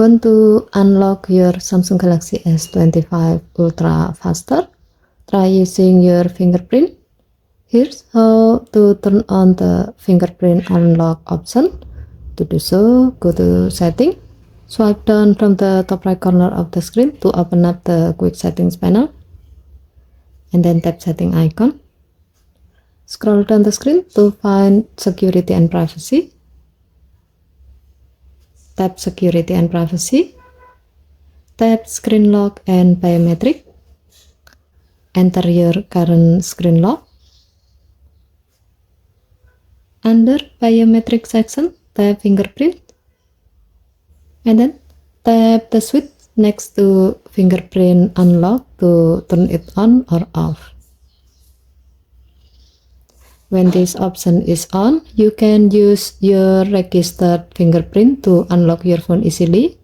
Want to unlock your Samsung Galaxy S25 Ultra faster? Try using your fingerprint. Here's how to turn on the Fingerprint Unlock option. To do so, go to Setting. Swipe down from the top right corner of the screen to open up the Quick Settings panel. And then tap Setting icon. Scroll down the screen to find Security and Privacy. Tap Security and Privacy. Tap Screen Lock and Biometric. Enter your current screen lock. Under Biometric section, tap Fingerprint. And then tap the switch next to Fingerprint Unlock to turn it on or off. When this option is on, you can use your registered fingerprint to unlock your phone easily.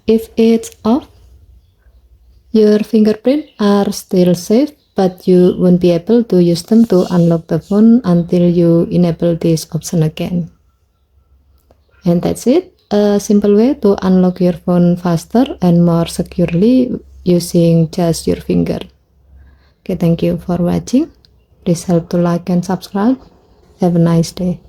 If it's off, your fingerprints are still safe, but you won't be able to use them to unlock the phone until you enable this option again. And that's it, a simple way to unlock your phone faster and more securely using just your finger. Okay, thank you for watching. Please help to like and subscribe. Have a nice day.